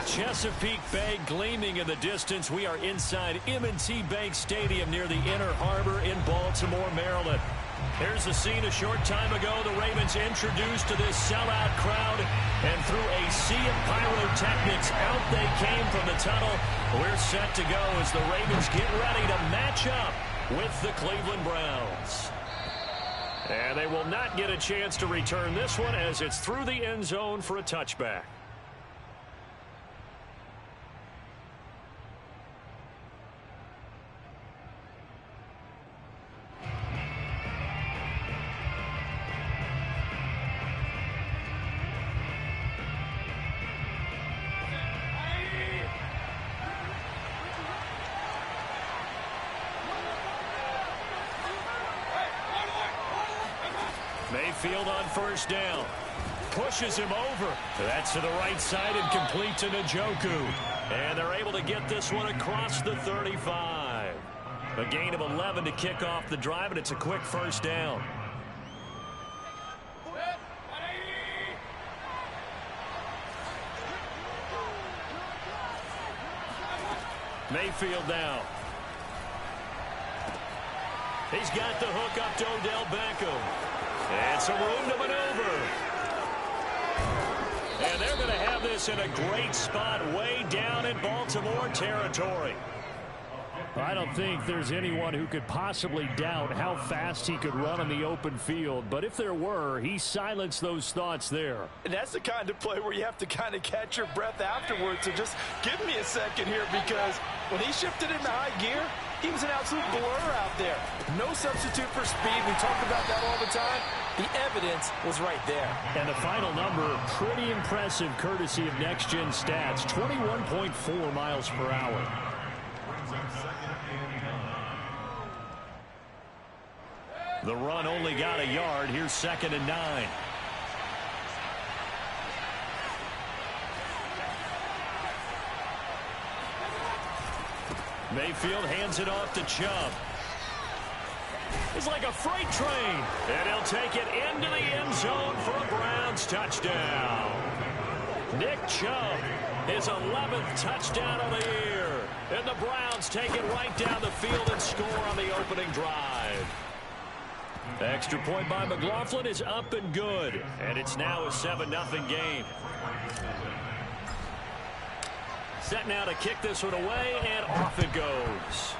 Chesapeake Bay gleaming in the distance. We are inside M&T Bank Stadium near the Inner Harbor in Baltimore, Maryland. Here's the scene a short time ago. The Ravens introduced to this sellout crowd, and through a sea of pyrotechnics, out they came from the tunnel. We're set to go as the Ravens get ready to match up with the Cleveland Browns. And they will not get a chance to return this one as it's through the end zone for a touchback. Mayfield on first down. Pushes him over. That's to the right side and complete to Njoku. And they're able to get this one across the 35. A gain of 11 to kick off the drive, and it's a quick first down. Mayfield now. He's got the hook up to Odell Beckham. And some room to maneuver. And they're going to have this in a great spot way down in Baltimore territory. I don't think there's anyone who could possibly doubt how fast he could run on the open field. But if there were, he silenced those thoughts there. And that's the kind of play where you have to kind of catch your breath afterwards. So just give me a second here, because when he shifted into high gear, he was an absolute blur out there. No substitute for speed. We talk about that all the time. The evidence was right there. And the final number, pretty impressive courtesy of Next Gen Stats, 21.4 miles per hour. The run only got a yard. Here's 2nd and 9. Mayfield hands it off to Chubb. It's like a freight train. And he'll take it into the end zone for a Browns touchdown. Nick Chubb, his 11th touchdown of the year. And the Browns take it right down the field and score on the opening drive. Extra point by McLaughlin is up and good. And it's now a 7-0 game. Set now to kick this one away, and off it goes.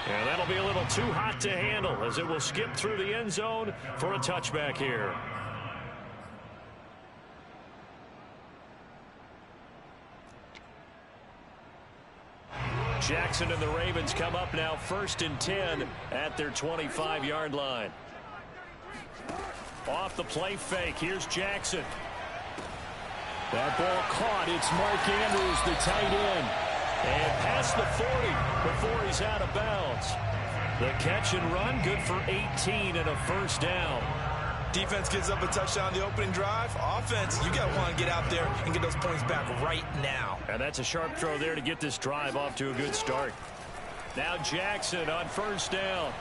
And that'll be a little too hot to handle as it will skip through the end zone for a touchback here. Jackson and the Ravens come up now 1st and 10 at their 25-yard line. Off the play fake. Here's Jackson. That ball caught. It's Mark Andrews, the tight end. And past the 40 before he's out of bounds. The catch and run, good for 18 and a first down. Defense gives up a touchdown on the opening drive. Offense, you got to want to get out there and get those points back right now. And that's a sharp throw there to get this drive off to a good start. Now Jackson on first down.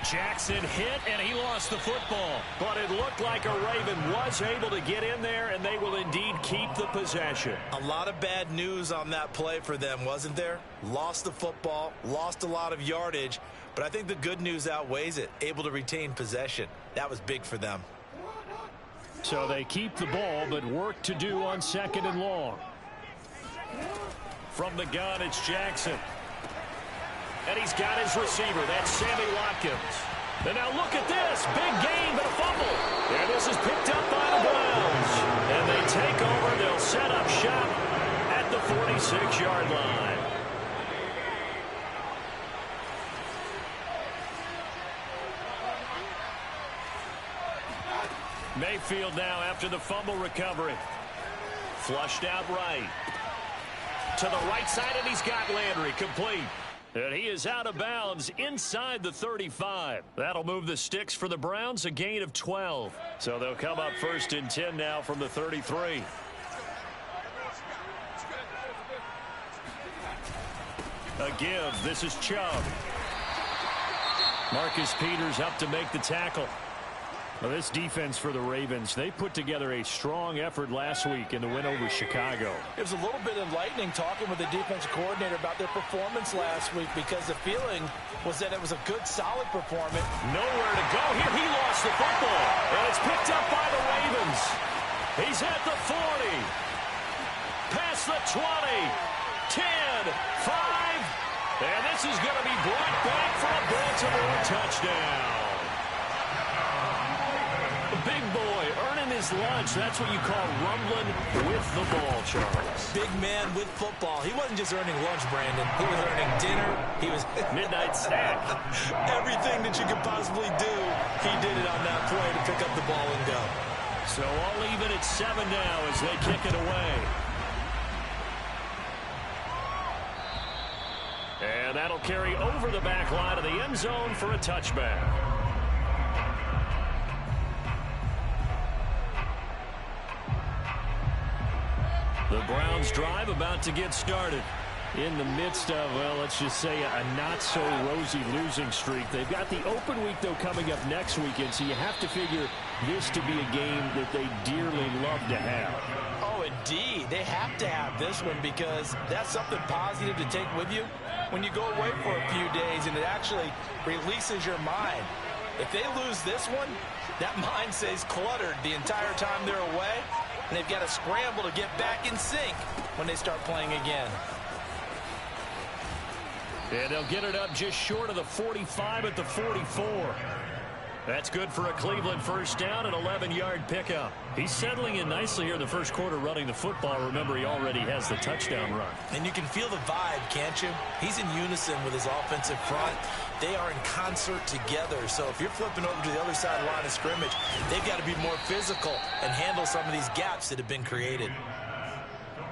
Jackson hit, and he lost the football. But it looked like a Raven was able to get in there, and they will indeed keep the possession. A lot of bad news on that play for them, wasn't there? Lost the football, lost a lot of yardage, but I think the good news outweighs it. Able to retain possession. That was big for them. So they keep the ball, but work to do on 2nd and long. From the gun, it's Jackson. And he's got his receiver. That's Sammy Watkins. And now look at this. Big gain, but a fumble. And this is picked up by the Browns. And they take over. They'll set up shop at the 46-yard line. Mayfield now after the fumble recovery. Flushed out right. To the right side, and he's got Landry complete. And he is out of bounds inside the 35. That'll move the sticks for the Browns, a gain of 12. So they'll come up 1st and 10 now from the 33. A give. This is Chubb. Marcus Peters up to make the tackle. Well, this defense for the Ravens, they put together a strong effort last week in the win over Chicago. It was a little bit enlightening talking with the defensive coordinator about their performance last week because the feeling was that it was a good, solid performance. Nowhere to go here. He lost the football. And it's picked up by the Ravens. He's at the 40. Past the 20. 10. 5. And this is going to be brought back for a Baltimore touchdown. The big boy earning his lunch. That's what you call rumbling with the ball, Charles. Big man with football. He wasn't just earning lunch, Brandon. He was earning dinner. He was midnight snack. Everything that you could possibly do, he did it on that play to pick up the ball and go. So all even at 7 now as they kick it away. And that'll carry over the back line of the end zone for a touchback. The Browns drive about to get started. In the midst of, well, let's just say a not-so-rosy losing streak. They've got the open week, though, coming up next weekend, so you have to figure this to be a game that they dearly love to have. Oh, indeed. They have to have this one because that's something positive to take with you when you go away for a few days, and it actually releases your mind. If they lose this one, that mind stays cluttered the entire time they're away, and they've got to scramble to get back in sync when they start playing again. And they'll get it up just short of the 45 at the 44. That's good for a Cleveland first down, an 11-yard pickup. He's settling in nicely here in the first quarter running the football. Remember, he already has the touchdown run. And you can feel the vibe, can't you? He's in unison with his offensive front. They are in concert together. So if you're flipping over to the other side of the line of scrimmage, they've got to be more physical and handle some of these gaps that have been created.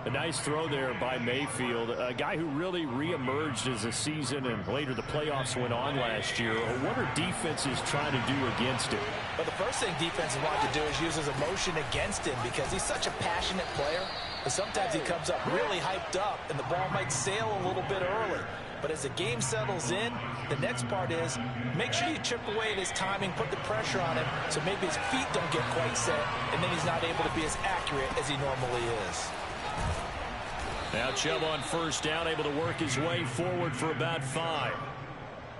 A nice throw there by Mayfield, a guy who really reemerged as the season and later the playoffs went on last year. What are defenses trying to do against him? But the first thing defenses want to do is use his emotion against him because he's such a passionate player. And sometimes he comes up really hyped up and the ball might sail a little bit early. But as the game settles in, the next part is make sure you chip away at his timing, put the pressure on him so maybe his feet don't get quite set and then he's not able to be as accurate as he normally is. Now Chubb on first down, able to work his way forward for about 5.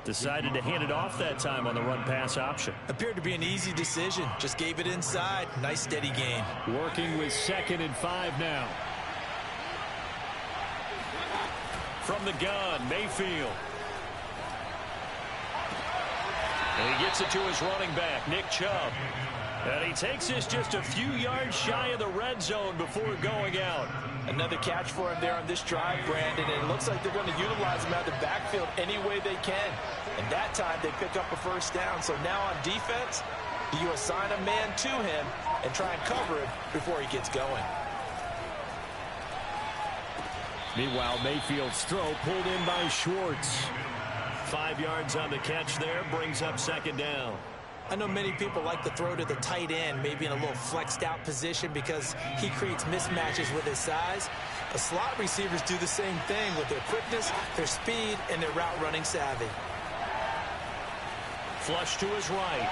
Decided to hand it off that time on the run-pass option. Appeared to be an easy decision. Just gave it inside. Nice, steady game. Working with 2nd and 5 now. From the gun, Mayfield. And he gets it to his running back, Nick Chubb. And he takes this just a few yards shy of the red zone before going out. Another catch for him there on this drive, Brandon, and it looks like they're going to utilize him out of the backfield any way they can. And that time they pick up a first down. So now on defense, do you assign a man to him and try and cover him before he gets going? Meanwhile, Mayfield's throw pulled in by Schwartz. 5 yards on the catch there, brings up 2nd down. I know many people like to throw to the tight end, maybe in a little flexed out position because he creates mismatches with his size. The slot receivers do the same thing with their quickness, their speed, and their route running savvy. Flush to his right.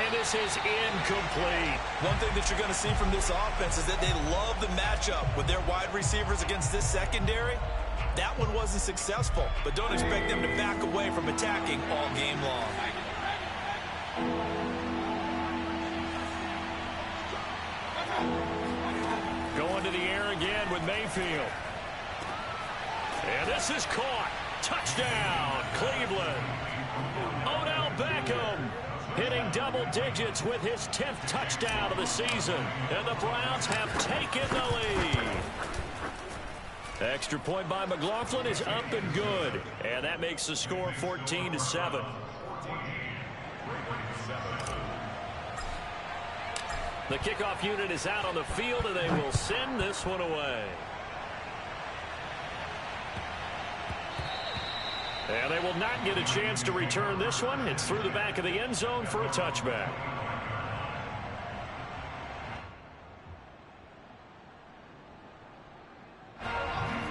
And this is incomplete. One thing that you're going to see from this offense is that they love the matchup with their wide receivers against this secondary. That one wasn't successful, but don't expect them to back away from attacking all game long. Going to the air again with Mayfield. And this is caught. Touchdown, Cleveland. Odell Beckham hitting double digits with his 10th touchdown of the season. And the Browns have taken the lead. Extra point by McLaughlin is up and good. And that makes the score 14-7. The kickoff unit is out on the field, and they will send this one away. And they will not get a chance to return this one. It's through the back of the end zone for a touchback.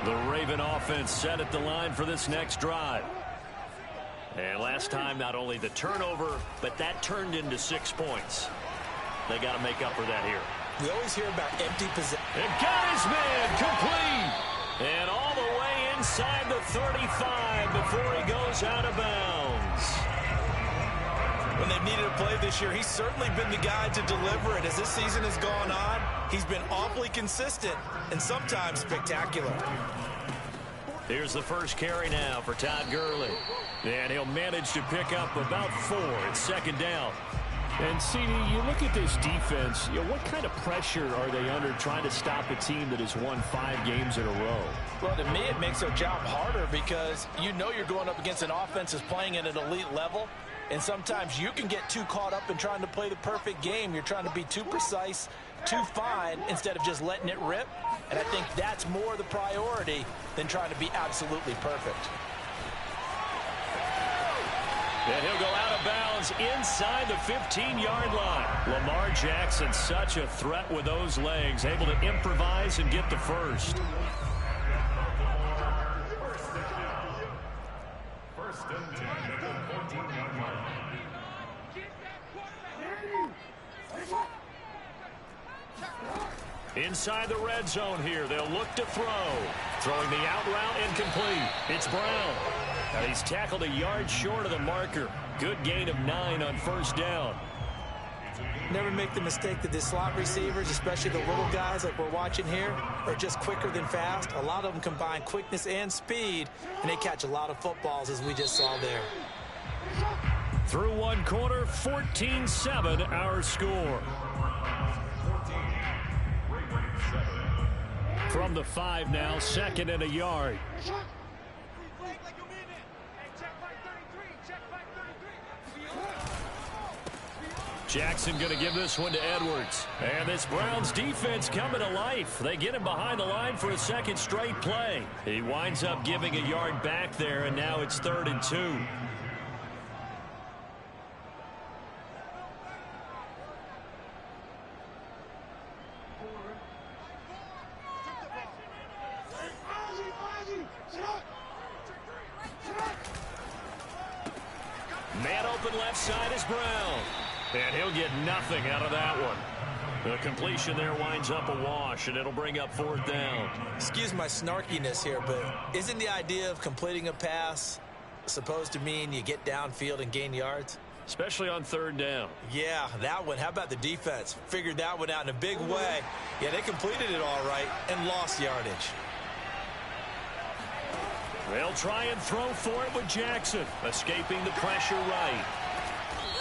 The Raven offense set at the line for this next drive. And last time, not only the turnover, but that turned into 6 points. They got to make up for that here. We always hear about empty possession. And got his man complete. And all the way inside the 35 before he goes out of bounds. When they've needed a play this year, he's certainly been the guy to deliver it. As this season has gone on, he's been awfully consistent and sometimes spectacular. Here's the first carry now for Todd Gurley. And he'll manage to pick up about 4. It's second down. And, CD, you look at this defense, what kind of pressure are they under trying to stop a team that has won 5 games in a row? Well, to me, it makes their job harder because you know you're going up against an offense that's playing at an elite level. And sometimes you can get too caught up in trying to play the perfect game. You're trying to be too precise, too fine, instead of just letting it rip. And I think that's more the priority than trying to be absolutely perfect. And he'll go out of bounds inside the 15-yard line. Lamar Jackson, such a threat with those legs, able to improvise and get the first. Inside the red zone here, they'll look to throw. Throwing the out route incomplete. It's Brown. And he's tackled a yard short of the marker. Good gain of 9 on first down. Never make the mistake that the slot receivers, especially the little guys like we're watching here, are just quicker than fast. A lot of them combine quickness and speed, and they catch a lot of footballs, as we just saw there. Through one quarter, 14-7 our score. From the 5 now, second and a yard. Jackson going to give this one to Edwards. And this Browns defense coming to life. They get him behind the line for a second straight play. He winds up giving a yard back there, and now it's 3rd and 2. Man open left side is Brown. And he'll get nothing out of that one. The completion there winds up a wash, and it'll bring up 4th down. Excuse my snarkiness here, but isn't the idea of completing a pass supposed to mean you get downfield and gain yards? Especially on 3rd down. Yeah, that one. How about the defense? Figured that one out in a big way. Yeah, they completed it all right and lost yardage. They'll try and throw for it with Jackson, escaping the pressure right.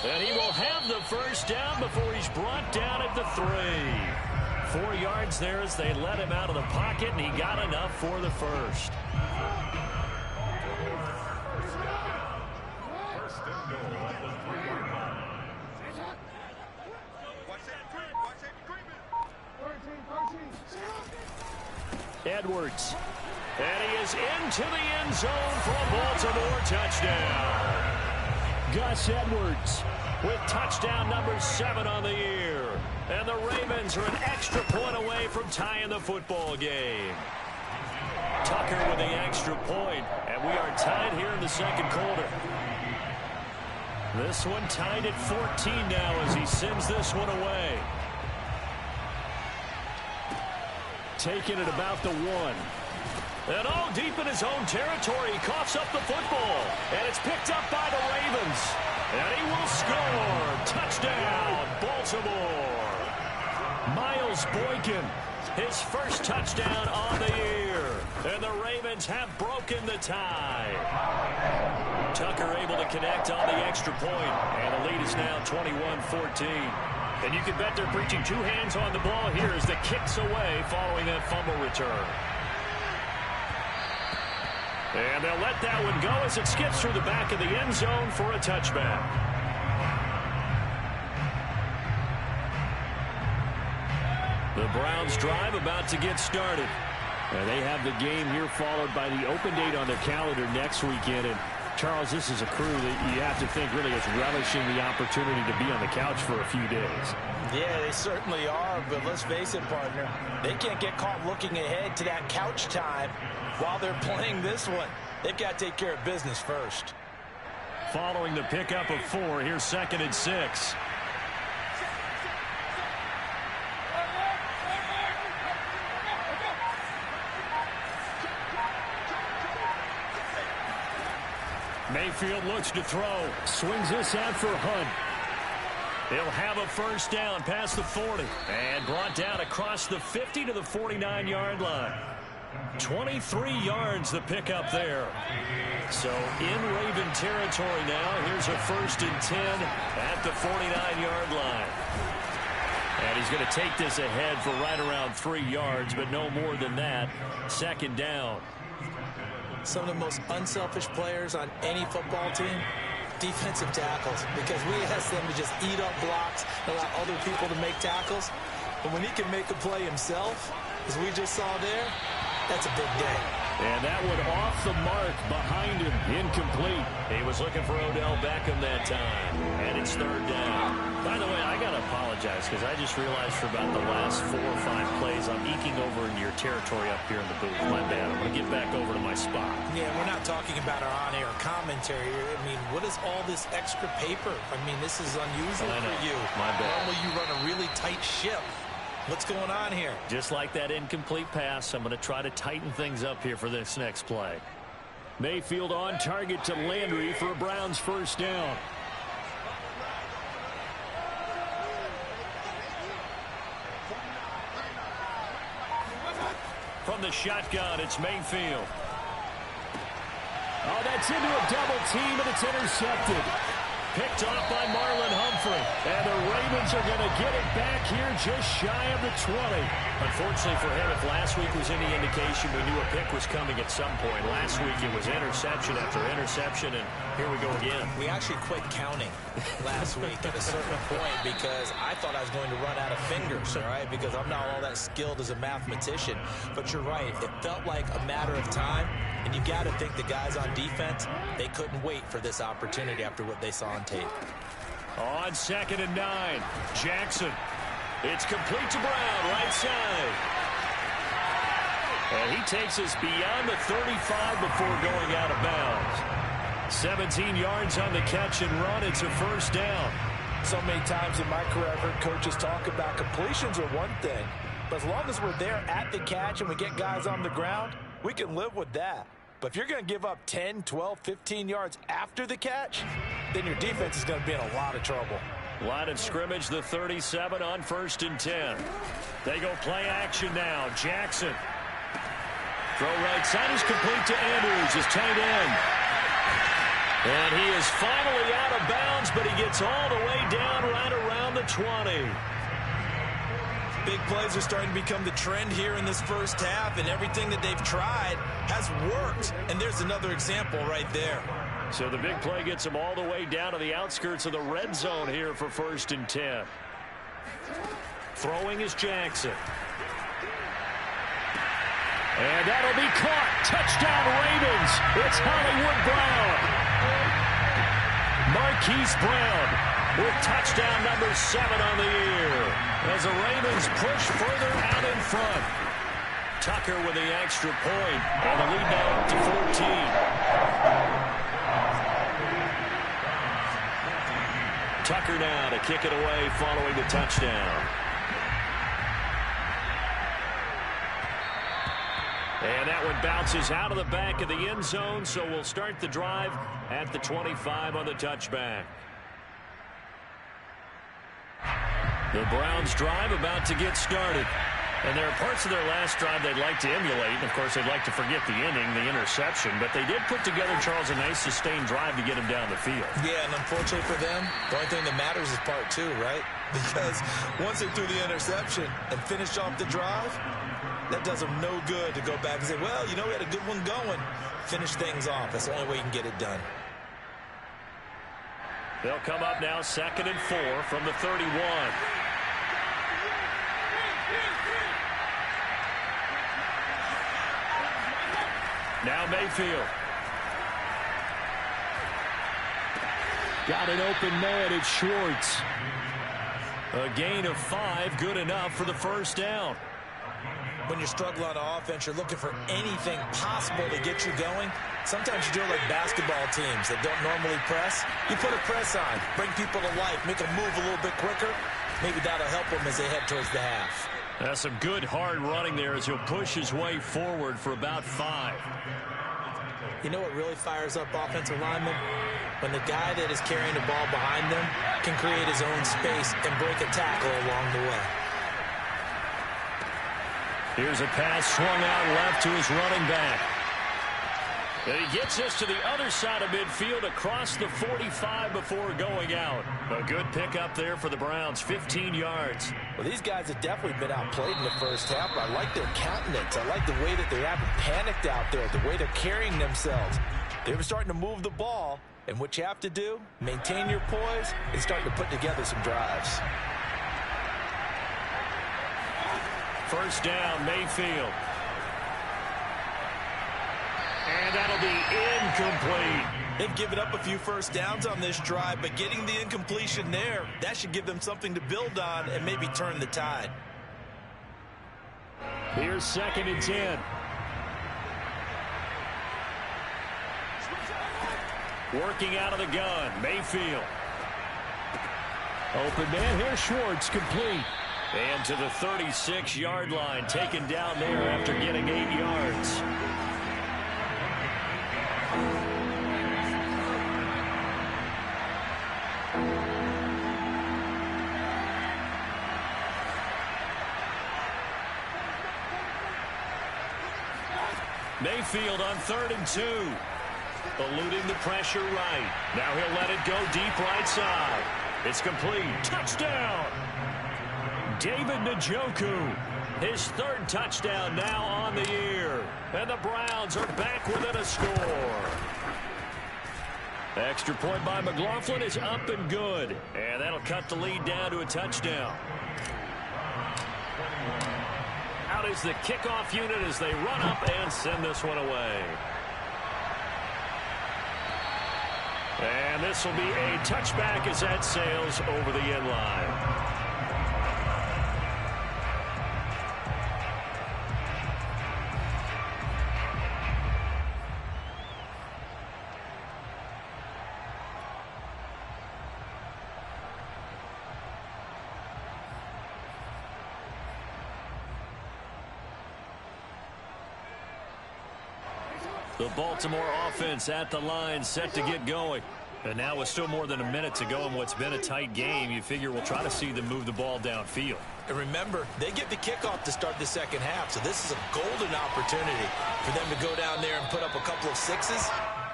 And he will have the first down before he's brought down at the 3. 4 yards there as they let him out of the pocket, and he got enough for the first. Edwards. And he is into the end zone for a Baltimore touchdown. Gus Edwards with touchdown number 7 on the year. And the Ravens are an extra point away from tying the football game. Tucker with the extra point, and we are tied here in the second quarter. This one tied at 14 now as he sends this one away. Taking it about the 1. And all deep in his own territory, he coughs up the football. And it's picked up by the Ravens. And he will score. Touchdown, Baltimore. Miles Boykin, his first touchdown on the year. And the Ravens have broken the tie. Tucker able to connect on the extra point. And the lead is now 21-14. And you can bet they're preaching 2 hands on the ball here as the kick's away following that fumble return. And they'll let that one go as it skips through the back of the end zone for a touchback. The Browns drive about to get started. And they have the game here followed by the open date on their calendar next weekend. And Charles, this is a crew that you have to think really is relishing the opportunity to be on the couch for a few days. Yeah, they certainly are, but let's face it, partner. They can't get caught looking ahead to that couch time while they're playing this one. They've got to take care of business first. Following the pickup of 4, here's 2nd and 6. Mayfield looks to throw. Swings this out for Hunt. He'll have a first down past the 40. And brought down across the 50 to the 49-yard line. 23 yards the pickup there. So in Raven territory now. Here's a 1st and 10 at the 49-yard line. And he's going to take this ahead for right around 3 yards, but no more than that. 2nd down. Some of the most unselfish players on any football team, defensive tackles, because we ask them to just eat up blocks, allow other people to make tackles. But when he can make a play himself, as we just saw there, that's a big day. And that one off the mark behind him. Incomplete. He was looking for Odell Beckham that time. And it's 3rd down. By the way, I got to apologize because I just realized for about the last 4 or 5 plays I'm eking over into your territory up here in the booth. My bad. I'm going to get back over to my spot. Yeah, we're not talking about our on-air commentary. I mean, what is all this extra paper? I mean, this is unusual for you. My bad. Normally you run a really tight ship. What's going on here? Just like that incomplete pass, I'm going to try to tighten things up here for this next play. Mayfield on target to Landry for a Browns first down. From the shotgun, it's Mayfield. Oh, that's into a double team, and it's intercepted. Picked off by Marlon Humphrey. And the Ravens are going to get it back here just shy of the 20. Unfortunately for him, if last week was any indication, we knew a pick was coming at some point. Last week it was interception after interception, and here we go again. We actually quit counting last week at a certain point because I thought I was going to run out of fingers, all right, because I'm not all that skilled as a mathematician. But you're right. It felt like a matter of time, and you got to think the guys on defense, they couldn't wait for this opportunity after what they saw on tape. On 2nd and 9, Jackson. It's complete to Brown, right side. And he takes us beyond the 35 before going out of bounds. 17 yards on the catch and run. It's a first down. So many times in my career, I've heard coaches talk about completions are one thing. But as long as we're there at the catch and we get guys on the ground, we can live with that. But if you're going to give up 10, 12, 15 yards after the catch, then your defense is going to be in a lot of trouble. Line of scrimmage, the 37 on 1st and 10. They go play action now. Jackson. Throw right side is complete to Andrews, his tight end. And he is finally out of bounds, but he gets all the way down right around the 20. Big plays are starting to become the trend here in this first half, and everything that they've tried has worked. And there's another example right there. So the big play gets them all the way down to the outskirts of the red zone here for 1st and 10. Throwing is Jackson. And that'll be caught. Touchdown Ravens. It's Hollywood Brown. Marquise Brown with touchdown number 7 on the year. As the Ravens push further out in front. Tucker with the extra point. And the lead now up to 14. Tucker now to kick it away following the touchdown. And that one bounces out of the back of the end zone, so we'll start the drive at the 25 on the touchback. The Browns drive about to get started. And there are parts of their last drive they'd like to emulate. And, of course, they'd like to forget the inning, the interception. But they did put together, Charles, a nice sustained drive to get him down the field. Yeah, and unfortunately for them, the only thing that matters is part 2, right? Because once they threw the interception and finished off the drive, that does them no good to go back and say, well, you know, we had a good one going. Finish things off. That's the only way you can get it done. They'll come up now 2nd and 4 from the 31. Now Mayfield. Got an open man. It's Schwartz. A gain of 5. Good enough for the first down. when you're struggling on offense, you're looking for anything possible to get you going. Sometimes you do it like basketball teams that don't normally press. You put a press on, bring people to life, make them move a little bit quicker. Maybe that'll help them as they head towards the half. That's some good hard running there as he'll push his way forward for about 5. You know what really fires up offensive linemen? When the guy that is carrying the ball behind them can create his own space and break a tackle along the way. Here's a pass swung out left to his running back. And he gets us to the other side of midfield across the 45 before going out. A good pickup there for the Browns, 15 yards. Well, these guys have definitely been outplayed in the first half. I like their countenance. I like the way that they haven't panicked out there, the way they're carrying themselves. They were starting to move the ball, and what you have to do, maintain your poise and start to put together some drives. First down, Mayfield. And that'll be incomplete. They've given up a few first downs on this drive, but getting the incompletion there, that should give them something to build on and maybe turn the tide. Here's 2nd and 10. Working out of the gun, Mayfield. Open man here, Schwartz, complete. And to the 36-yard line, taken down there after getting 8 yards. Mayfield on 3rd and 2. Eluding the pressure right. Now he'll let it go deep right side. It's complete. Touchdown! David Njoku. His 3rd touchdown now on the year. And the Browns are back within a score. Extra point by McLaughlin is up and good. And that'll cut the lead down to a touchdown. Out is the kickoff unit as they run up and send this one away. And this will be a touchback as that sails over the end line. The Baltimore offense at the line, set to get going. And now with still more than a minute to go in what's been a tight game, you figure we'll try to see them move the ball downfield. And remember, they get the kickoff to start the second half, so this is a golden opportunity for them to go down there and put up a couple of sixes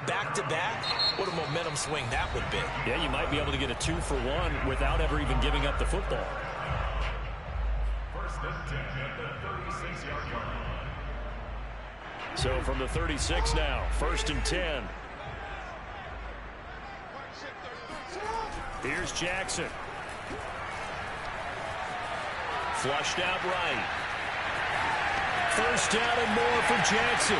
back-to-back. What a momentum swing that would be. Yeah, you might be able to get a 2-for-1 without ever even giving up the football. First and 10 at the 36-yard line. So from the 36 now, 1st and 10. Here's Jackson. Flushed out right. 1st down and more for Jackson.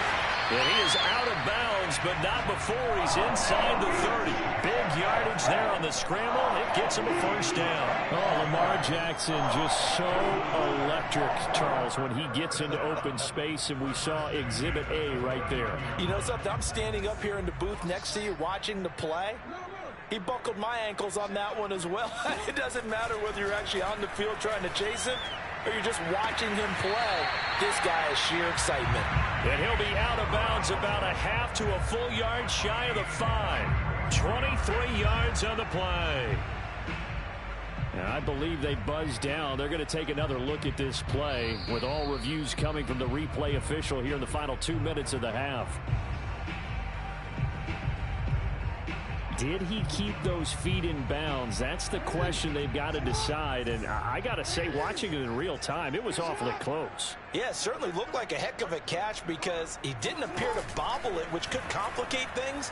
And he is out of bounds, but not before he's inside the 30. Big yardage there on the scramble. It gets him a 1st down. Oh, Lamar Jackson just so electric, Charles, when he gets into open space, and we saw Exhibit A right there. You know something? I'm standing up here in the booth next to you watching the play. He buckled my ankles on that one as well. It doesn't matter whether you're actually on the field trying to chase him or you're just watching him play. This guy is sheer excitement. And he'll be out of bounds about a half to a full yard shy of the 5. 23 yards on the play. And I believe they buzzed down. They're going to take another look at this play with all reviews coming from the replay official here in the final 2 minutes of the half. Did he keep those feet in bounds? That's the question they've got to decide. And I got to say, watching it in real time, it was awfully close. Yeah, it certainly looked like a heck of a catch because he didn't appear to bobble it, which could complicate things.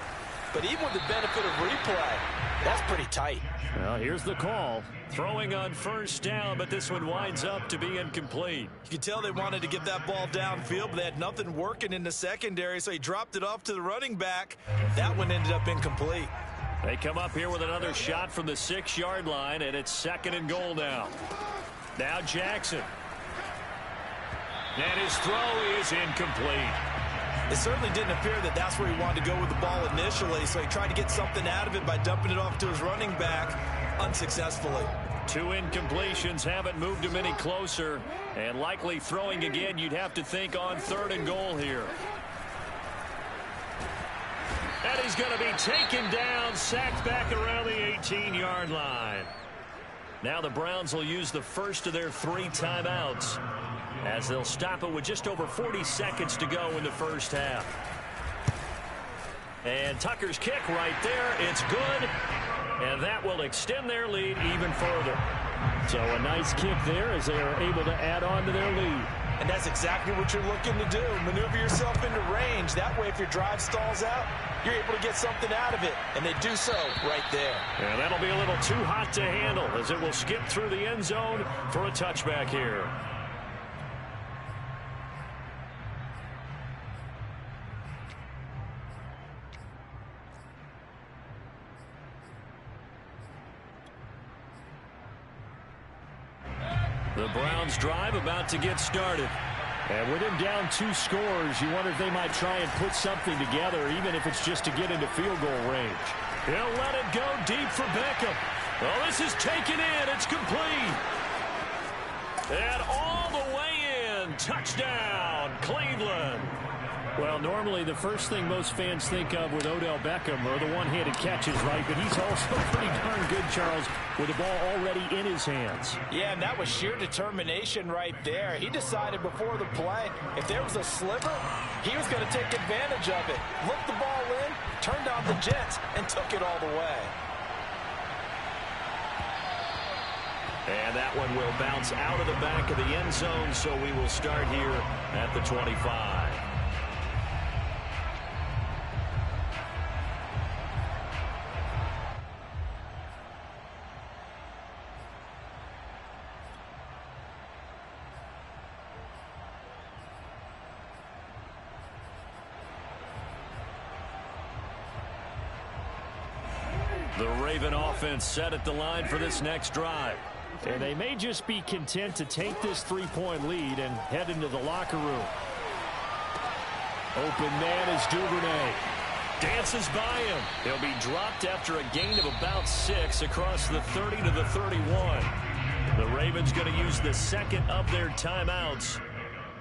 But even with the benefit of replay, that's pretty tight. Well, here's the call. Throwing on 1st down, but this one winds up to be incomplete. You could tell they wanted to get that ball downfield, but they had nothing working in the secondary, so he dropped it off to the running back. That one ended up incomplete. They come up here with another shot from the 6-yard line, and it's 2nd and goal now. Now Jackson. And his throw is incomplete. It certainly didn't appear that that's where he wanted to go with the ball initially, so he tried to get something out of it by dumping it off to his running back unsuccessfully. 2 incompletions haven't moved him any closer, and likely throwing again, you'd have to think on 3rd and goal here. And he's going to be taken down, sacked back around the 18-yard line. Now the Browns will use the first of their 3 timeouts, as they'll stop it with just over 40 seconds to go in the first half. And Tucker's kick right there. It's good. And that will extend their lead even further. So a nice kick there as they are able to add on to their lead. And that's exactly what you're looking to do. Maneuver yourself into range. That way, if your drive stalls out, you're able to get something out of it. And they do so right there. And that'll be a little too hot to handle as it will skip through the end zone for a touchback here. The Browns drive about to get started. And with him down 2 scores, you wonder if they might try and put something together, even if it's just to get into field goal range. He'll let it go deep for Beckham. Oh, this is taken in. It's complete. And all the way in. Touchdown, Cleveland. Well, normally the first thing most fans think of with Odell Beckham are the one-handed catches, right? But he's also pretty darn good, Charles, with the ball already in his hands. Yeah, and that was sheer determination right there. He decided before the play, if there was a sliver, he was going to take advantage of it. Looked the ball in, turned on the jets, and took it all the way. And that one will bounce out of the back of the end zone, so we will start here at the 25. The Raven offense set at the line for this next drive. And they may just be content to take this 3-point lead and head into the locker room. Open man is Duvernay. Dances by him. He'll be dropped after a gain of about 6 across the 30 to the 31. The Ravens going to use the second of their timeouts,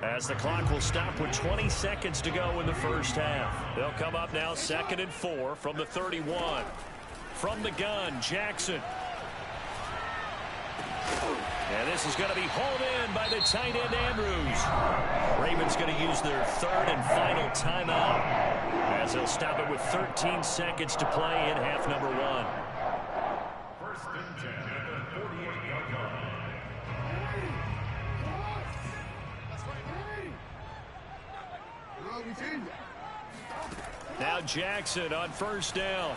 as the clock will stop with 20 seconds to go in the first half. They'll come up now 2nd and 4 from the 31. From the gun, Jackson. And this is going to be hauled in by the tight end, Andrews. Ravens going to use their 3rd and final timeout, as they'll stop it with 13 seconds to play in half number 1. 1st and 10 at the 48-yard line. Now Jackson on 1st down.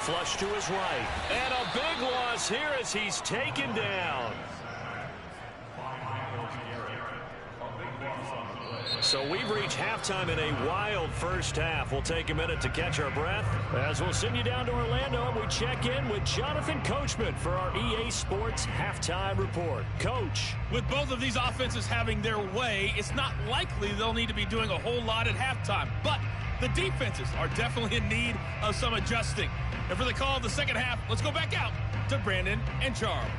Flush to his right. And a big loss here as he's taken down. So we've reached halftime in a wild first half. We'll take a minute to catch our breath as we'll send you down to Orlando and we check in with Jonathan Coachman for our EA Sports Halftime Report. Coach. With both of these offenses having their way, it's not likely they'll need to be doing a whole lot at halftime. But the defenses are definitely in need of some adjusting. And for the call of the second half, let's go back out to Brandon and Charles.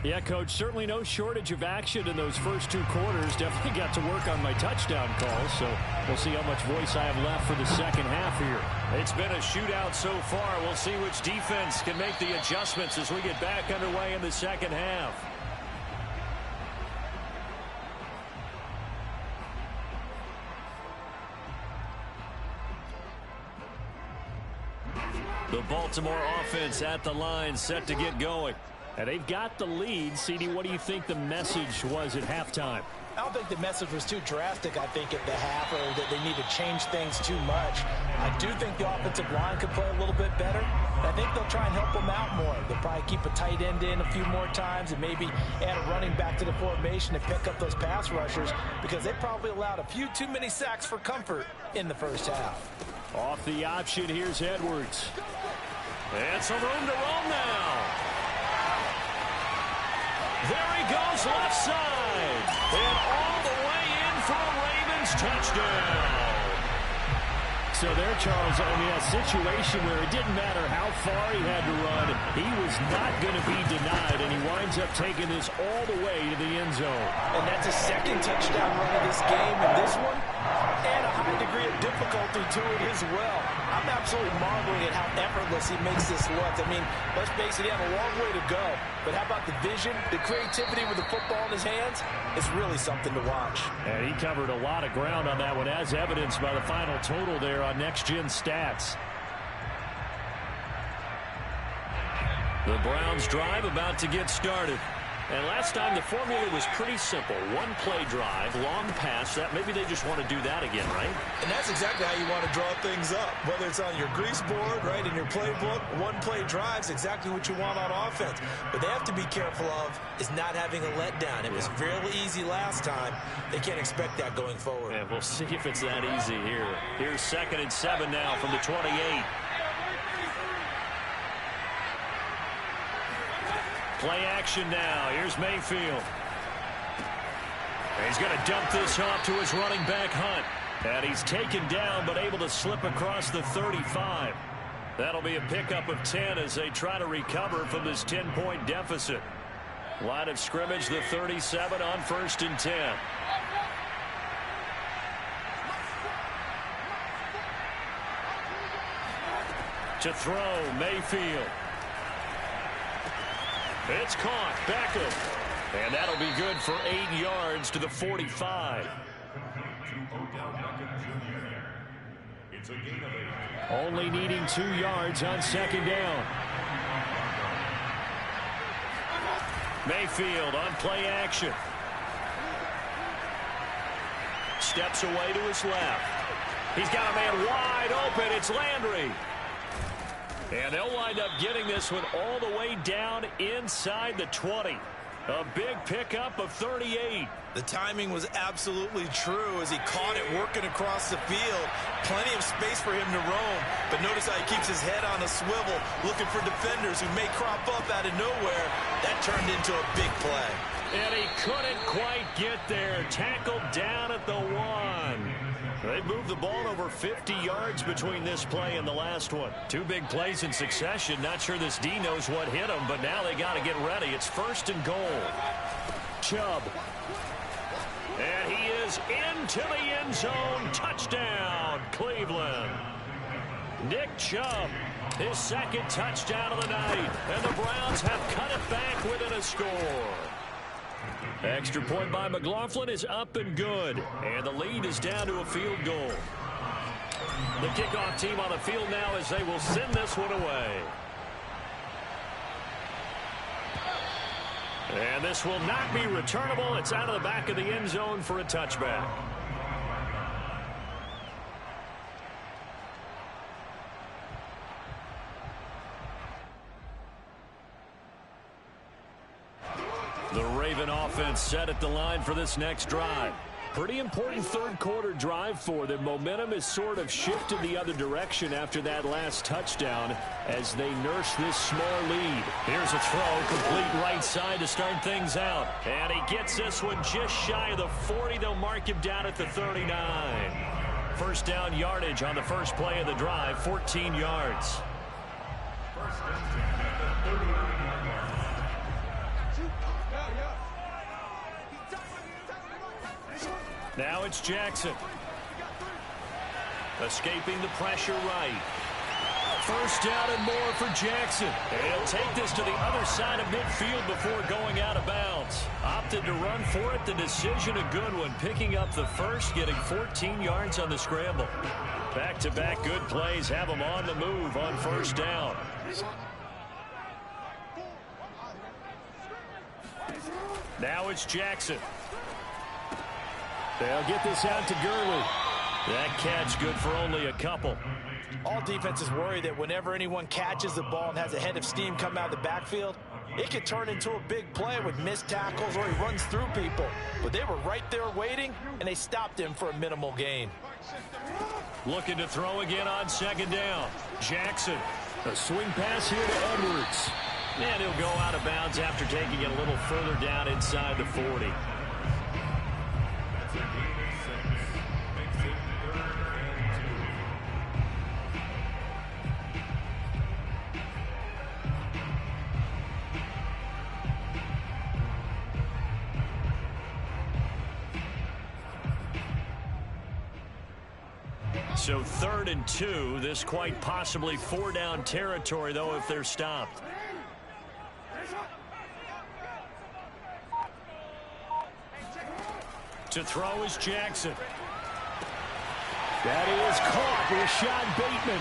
Yeah, Coach, certainly no shortage of action in those first 2 quarters. Definitely got to work on my touchdown calls, so we'll see how much voice I have left for the second half here. It's been a shootout so far. We'll see which defense can make the adjustments as we get back underway in the second half. The Baltimore offense at the line, set to get going. And they've got the lead. CD, what do you think the message was at halftime? I don't think the message was too drastic, I think, at the half, or that they need to change things too much. I do think the offensive line could play a little bit better. I think they'll try and help them out more. They'll probably keep a tight end in a few more times and maybe add a running back to the formation to pick up those pass rushers, because they probably allowed a few too many sacks for comfort in the first half. Off the option, here's Edwards. And some room to roam now. There he goes, left side. And all the way in for a Ravens touchdown. So there, Charles, I mean, a situation where it didn't matter how far he had to run, he was not going to be denied, and he winds up taking this all the way to the end zone. And that's a second touchdown run of this game, and this one, and a high degree of difficulty to it as well. I'm absolutely marveling at how effortless he makes this look. I mean, let's face it, he had a long way to go. But how about the vision, the creativity with the football in his hands? It's really something to watch. And he covered a lot of ground on that one, as evidenced by the final total there on Next Gen Stats. The Browns drive about to get started. And last time the formula was pretty simple. One play drive, long pass. That maybe they just want to do that again, right? And that's exactly how you want to draw things up. Whether it's on your grease board, right, in your playbook, one play drive's exactly what you want on offense. But they have to be careful of is not having a letdown. It was fairly easy last time. They can't expect that going forward. And we'll see if it's that easy here. Here's 2nd and 7 now from the 28. Play action now. Here's Mayfield. He's going to dump this off to his running back, Hunt. And he's taken down, but able to slip across the 35. That'll be a pickup of 10 as they try to recover from this 10-point deficit. Line of scrimmage, the 37 on 1st and 10. To throw, Mayfield. It's caught. Beckham. And that'll be good for 8 yards to the 45. It's a gain of 8. Only needing 2 yards on 2nd down. Mayfield on play action. Steps away to his left. He's got a man wide open. It's Landry. And they'll wind up getting this one all the way down inside the 20. A big pickup of 38. The timing was absolutely true as he caught it working across the field. Plenty of space for him to roam. But notice how he keeps his head on a swivel, looking for defenders who may crop up out of nowhere. That turned into a big play. And he couldn't quite get there. Tackled down at the 1. They moved the ball over 50 yards between this play and the last one. 2 big plays in succession. Not sure this D knows what hit him, but now they got to get ready. It's 1st and goal. Chubb. And he is into the end zone. Touchdown, Cleveland. Nick Chubb, his 2nd touchdown of the night. And the Browns have cut it back within a score. Extra point by McLaughlin is up and good. And the lead is down to a field goal. The kickoff team on the field now as they will send this one away. And this will not be returnable. It's out of the back of the end zone for a touchback. The Raven offense set at the line for this next drive. Pretty important 3rd quarter drive for them. Momentum has sort of shifted the other direction after that last touchdown as they nurse this small lead. Here's a throw, complete right side to start things out. And he gets this one just shy of the 40. They'll mark him down at the 39. 1st down yardage on the first play of the drive, 14 yards. Now it's Jackson. Escaping the pressure right. 1st down and more for Jackson. And he'll take this to the other side of midfield before going out of bounds. Opted to run for it. The decision a good one. Picking up the 1st, getting 14 yards on the scramble. Back-to-back good plays have him on the move on 1st down. Now it's Jackson. They'll get this out to Gurley. That catch good for only a couple. All defenses worry that whenever anyone catches the ball and has a head of steam come out of the backfield, it could turn into a big play with missed tackles or he runs through people. But they were right there waiting, and they stopped him for a minimal gain. Looking to throw again on second down. Jackson. A swing pass here to Edwards. And he'll go out of bounds after taking it a little further down inside the 40. So 3rd and 2. This quite possibly 4-down territory, though, if they're stopped. To throw is Jackson. That is caught. Rashad Bateman.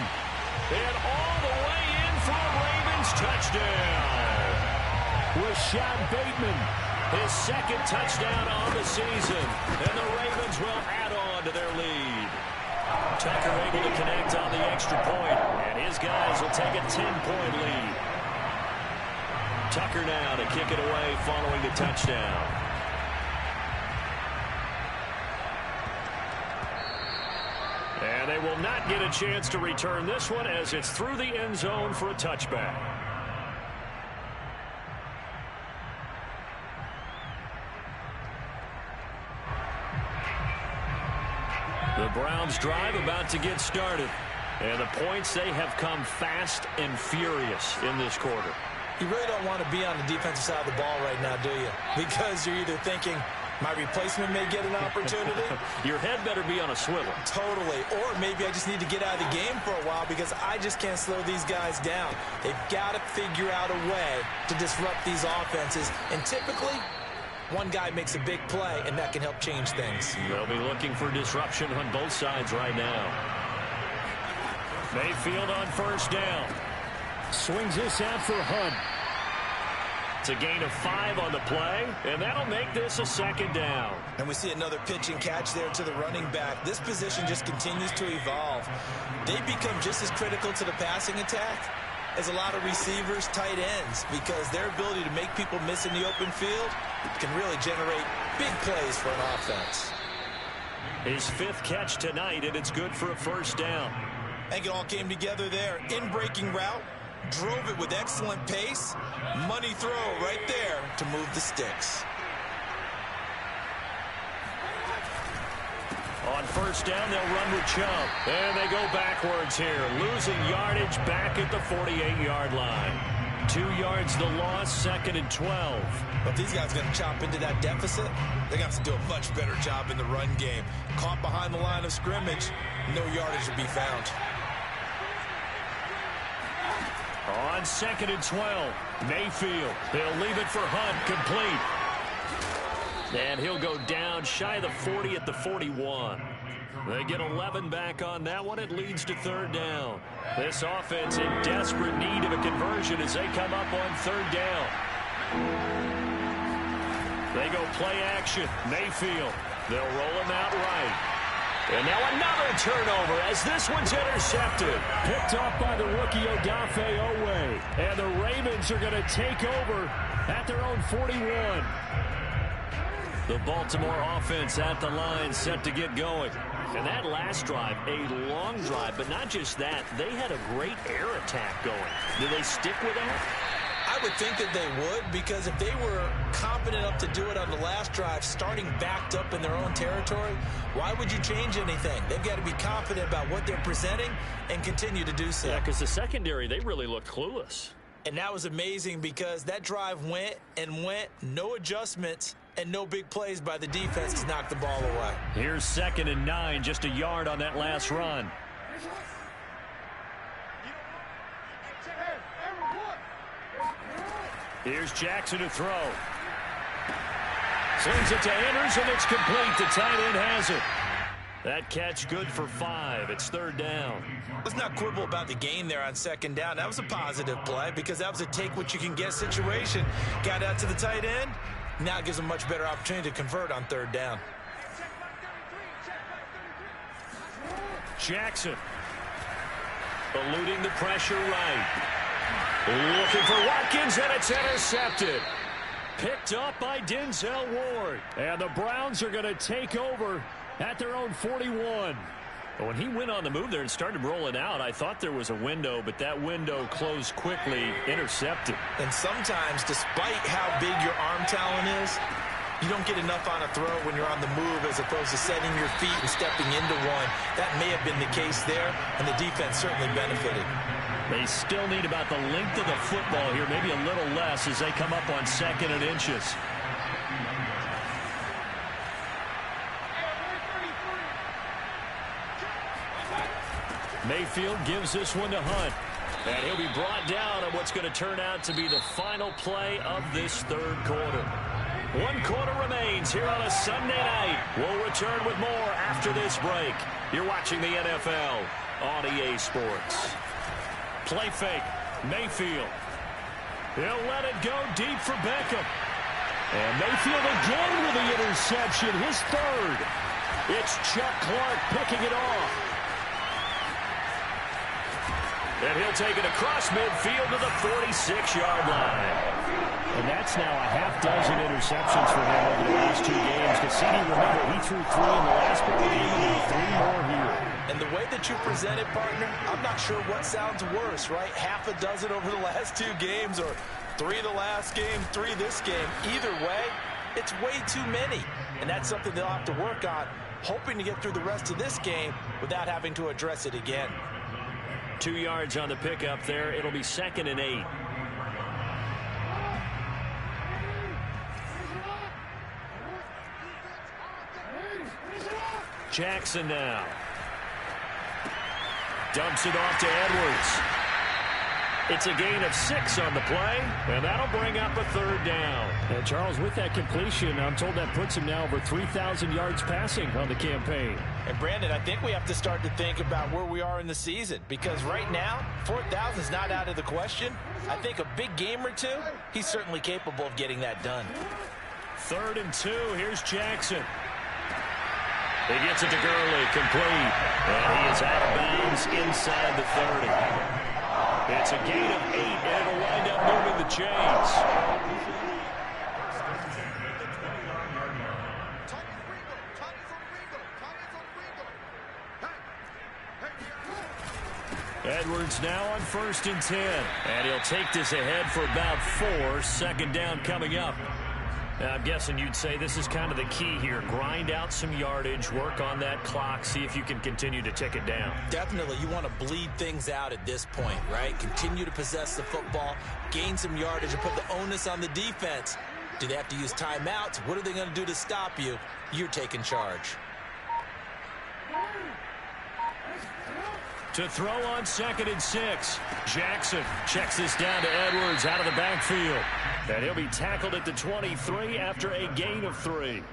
And all the way in for a Ravens touchdown. Rashad Bateman. His 2nd touchdown on the season. And the Ravens will add on to their lead. Tucker able to connect on the extra point, and his guys will take a 10-point lead. Tucker now to kick it away following the touchdown. And they will not get a chance to return this one as it's through the end zone for a touchback. The Browns drive about to get started. And the points, they have come fast and furious in this quarter. You really don't want to be on the defensive side of the ball right now, do you? Because you're either thinking, my replacement may get an opportunity. Your head better be on a swivel. Totally. Or maybe I just need to get out of the game for a while because I just can't slow these guys down. They've got to figure out a way to disrupt these offenses. And typically, one guy makes a big play, and that can help change things. They'll be looking for disruption on both sides right now. Mayfield on 1st down. Swings this out for Hunt. It's a gain of 5 on the play, and that'll make this a 2nd down. And we see another pitch and catch there to the running back. This position just continues to evolve. They become just as critical to the passing attack as a lot of receivers, tight ends, because their ability to make people miss in the open field can really generate big plays for an offense. His 5th catch tonight, and it's good for a 1st down. I think it all came together there. In-breaking route, drove it with excellent pace. Money throw right there to move the sticks. On 1st down, they'll run with Chubb. And they go backwards here, losing yardage back at the 48-yard line. 2 yards the loss, 2nd and 12. But if these guys are going to chop into that deficit, they're going to have to do a much better job in the run game. Caught behind the line of scrimmage, no yardage to be found. On 2nd and 12, Mayfield. They'll leave it for Hunt, complete. And he'll go down shy of the 40 at the 41. They get 11 back on that one. It leads to 3rd down. This offense in desperate need of a conversion as they come up on 3rd down. They go play action. Mayfield. They'll roll him out right. And now another turnover as this one's intercepted. Picked off by the rookie Odafe Owe. And the Ravens are going to take over at their own 41. The Baltimore offense at the line set to get going. And that last drive, a long drive, but not just that. They had a great air attack going. Do they stick with that? I would think that they would, because if they were confident enough to do it on the last drive, starting backed up in their own territory, why would you change anything? They've got to be confident about what they're presenting and continue to do so. Yeah, because the secondary, they really looked clueless. And that was amazing because that drive went and went, no adjustments, and no big plays by the defense to knock the ball away. Here's 2nd and 9, just a yard on that last run. Here's Jackson to throw. Sends it to Andrews, and it's complete. The tight end has it. That catch good for 5. It's 3rd down. Let's not quibble about the gain there on 2nd down. That was a positive play because that was a take-what-you-can-get situation. Got out to the tight end. Now it gives them a much better opportunity to convert on 3rd down. Jackson. Eluding the pressure right. Looking for Watkins, and it's intercepted. Picked up by Denzel Ward. And the Browns are going to take over at their own 41. But when he went on the move there and started rolling out, I thought there was a window, but that window closed quickly, intercepted. And sometimes, despite how big your arm talent is, you don't get enough on a throw when you're on the move as opposed to setting your feet and stepping into one. That may have been the case there, and the defense certainly benefited. They still need about the length of the football here, maybe a little less as they come up on 2nd and inches. Mayfield gives this one to Hunt. And he'll be brought down on what's going to turn out to be the final play of this 3rd quarter. 1 quarter remains here on a Sunday night. We'll return with more after this break. You're watching the NFL on EA Sports. Play fake. Mayfield. He'll let it go deep for Beckham. And Mayfield again with the interception, his 3rd. It's Chuck Clark picking it off. And he'll take it across midfield to the 46-yard line. And that's now a half-dozen interceptions for him over the last 2 games. Cassini, remember, he threw 3 in the last ball game and 3 more here. And the way that you present it, partner, I'm not sure what sounds worse, right? Half a dozen over the last 2 games or 3 the last game, 3 this game. Either way, it's way too many. And that's something they'll have to work on, hoping to get through the rest of this game without having to address it again. 2 yards on the pickup there. It'll be 2nd and 8. Jackson now. Dumps it off to Edwards. It's a gain of 6 on the play, and that'll bring up a 3rd down. And Charles, with that completion, I'm told that puts him now over 3,000 yards passing on the campaign. And Brandon, I think we have to start to think about where we are in the season, because right now, 4,000 is not out of the question. I think a big game or 2, he's certainly capable of getting that done. 3rd and 2, here's Jackson. He gets it to Gurley, complete. And he is out of bounds inside the 30. It's a gain of 8, and it'll wind up moving the chains. Edwards now on 1st and 10. And he'll take this ahead for about 4. 2nd down coming up. I'm guessing you'd say this is kind of the key here. Grind out some yardage, work on that clock, see if you can continue to tick it down. Definitely. You want to bleed things out at this point, right? Continue to possess the football, gain some yardage, and put the onus on the defense. Do they have to use timeouts? What are they going to do to stop you? You're taking charge. To throw on 2nd and 6. Jackson checks this down to Edwards out of the backfield. And he'll be tackled at the 23 after a gain of 3.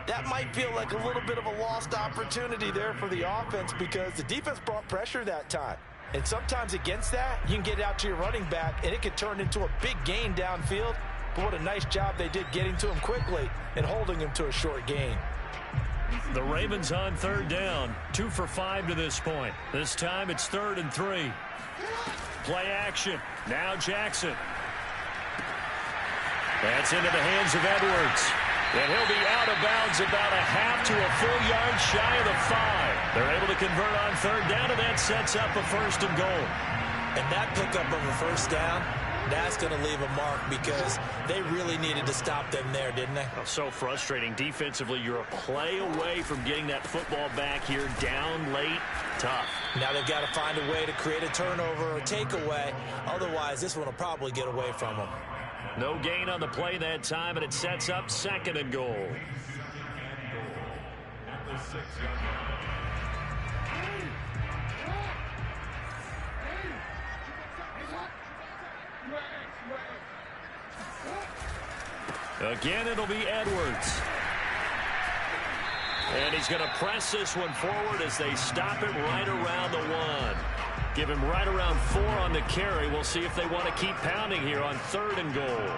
That might feel like a little bit of a lost opportunity there for the offense because the defense brought pressure that time. And sometimes against that, you can get out to your running back, and it could turn into a big gain downfield. But what a nice job they did getting to him quickly and holding him to a short gain. The Ravens on 3rd down. 2 for 5 to this point. This time it's 3rd and 3. Play action. Now Jackson. That's into the hands of Edwards. And he'll be out of bounds about a half to a full yard shy of the 5. They're able to convert on 3rd down, and that sets up a 1st and goal. And that pickup of a 1st down, that's going to leave a mark because they really needed to stop them there, didn't they? Oh, so frustrating. Defensively, you're a play away from getting that football back here. Down late, tough. Now they've got to find a way to create a turnover or takeaway. Otherwise, this one will probably get away from them. No gain on the play that time, and it sets up 2nd and goal. Again, it'll be Edwards. And he's going to press this one forward as they stop it right around the 1. Give him right around 4 on the carry. We'll see if they want to keep pounding here on 3rd and goal.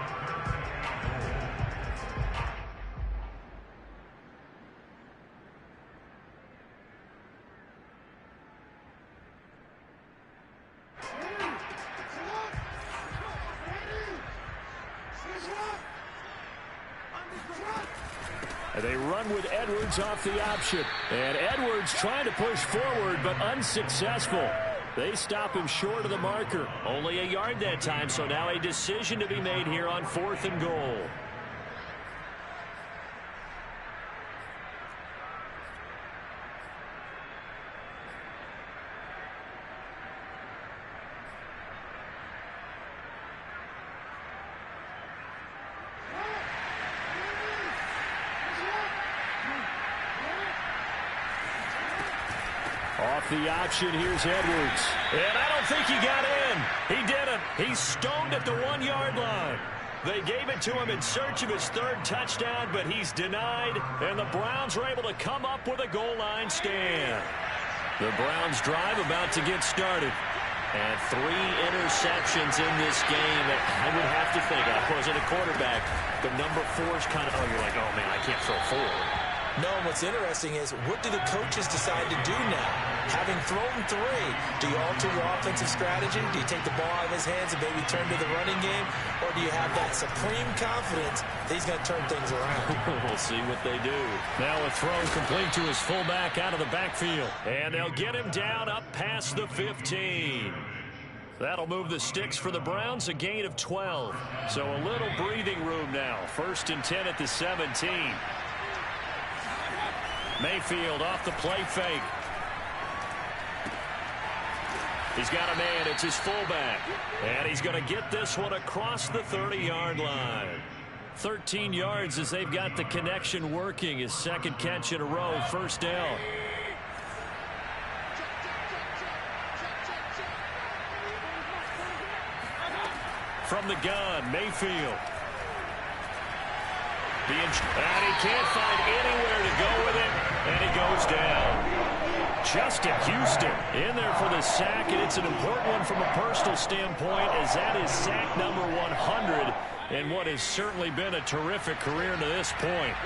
And they run with Edwards off the option. And Edwards trying to push forward, but unsuccessful. They stop him short of the marker. Only a yard that time, so now a decision to be made here on 4th and goal. Off the option, here's Edwards. And I don't think he got in. He didn't. He's stoned at the 1-yard line. They gave it to him in search of his 3rd touchdown, but he's denied, and the Browns are able to come up with a goal line stand. The Browns drive about to get started. And 3 interceptions in this game. I would have to think, I wasn't a quarterback, but number 4 is kind of, you're like, oh, man, I can't throw 4. No, and what's interesting is, what do the coaches decide to do now? Having thrown 3, do you alter your offensive strategy? Do you take the ball out of his hands and maybe turn to the running game? Or do you have that supreme confidence that he's going to turn things around? We'll see what they do. Now a throw complete to his fullback out of the backfield. And they'll get him down up past the 15. That'll move the sticks for the Browns, a gain of 12. So a little breathing room now. 1st and 10 at the 17. Mayfield off the play fake. He's got a man. It's his fullback. And he's going to get this one across the 30-yard line. 13 yards as they've got the connection working. His 2nd catch in a row. 1st down. From the gun, Mayfield. And he can't find anywhere to go with it, and he goes down. Justin Houston in there for the sack, and it's an important one from a personal standpoint, as that is sack number 100 in what has certainly been a terrific career to this point.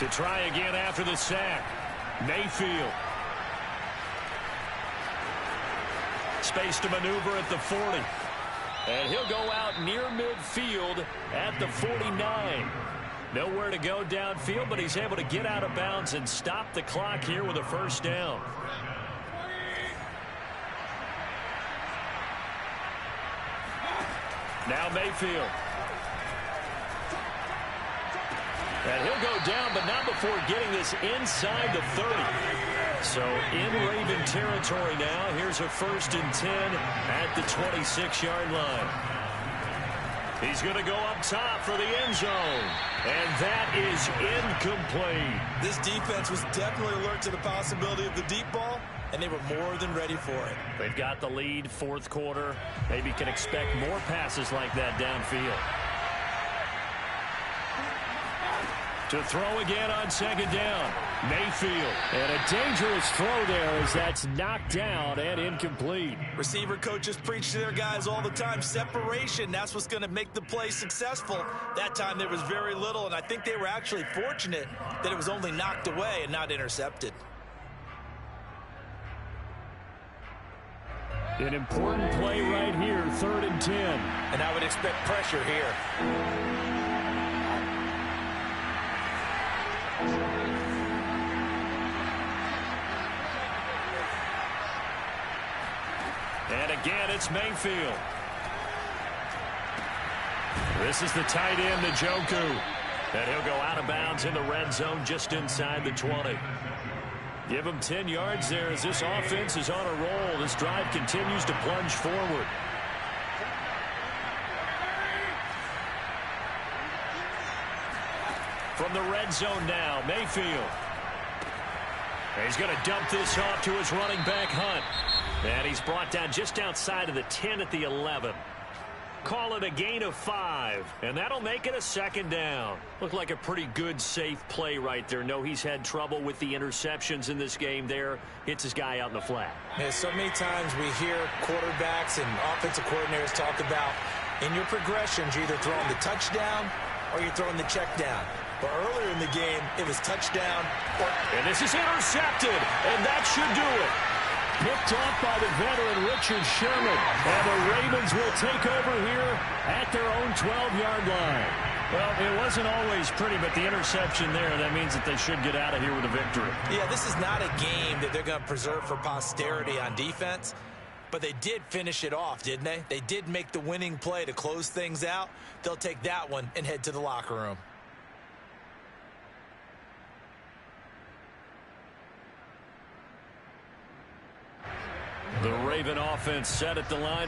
To try again after the sack, Mayfield. Space to maneuver at the 40. And he'll go out near midfield at the 49. Nowhere to go downfield, but he's able to get out of bounds and stop the clock here with a 1st down. Now Mayfield. And he'll go down, but not before getting this inside the 30. So in Raven territory now. Here's a 1st and 10 at the 26-yard line. He's going to go up top for the end zone. And that is incomplete. This defense was definitely alert to the possibility of the deep ball, and they were more than ready for it. They've got the lead, 4th quarter. Maybe can expect more passes like that downfield. To throw again on 2nd down. Mayfield. And a dangerous throw there as that's knocked down and incomplete. Receiver coaches preach to their guys all the time. Separation, that's what's going to make the play successful. That time there was very little, and I think they were actually fortunate that it was only knocked away and not intercepted. An important play right here, 3rd and 10. And I would expect pressure here. And again, it's Mayfield. This is the tight end, Njoku. And he'll go out of bounds in the red zone just inside the 20. Give him 10 yards there as this offense is on a roll. This drive continues to plunge forward. From the red zone now, Mayfield. He's going to dump this off to his running back, Hunt. And he's brought down just outside of the 10 at the 11. Call it a gain of 5, and that'll make it a 2nd down. Looked like a pretty good, safe play right there. No, he's had trouble with the interceptions in this game there. Hits his guy out in the flat. Yeah, so many times we hear quarterbacks and offensive coordinators talk about in your progressions, you're either throwing the touchdown or you're throwing the check down. But earlier in the game, it was touchdown. And this is intercepted, and that should do it. Picked off by the veteran Richard Sherman. And the Ravens will take over here at their own 12-yard line. Well, it wasn't always pretty, but the interception there, that means that they should get out of here with a victory. Yeah, this is not a game that they're going to preserve for posterity on defense, but they did finish it off, didn't they? They did make the winning play to close things out. They'll take that one and head to the locker room. The Raven offense set at the line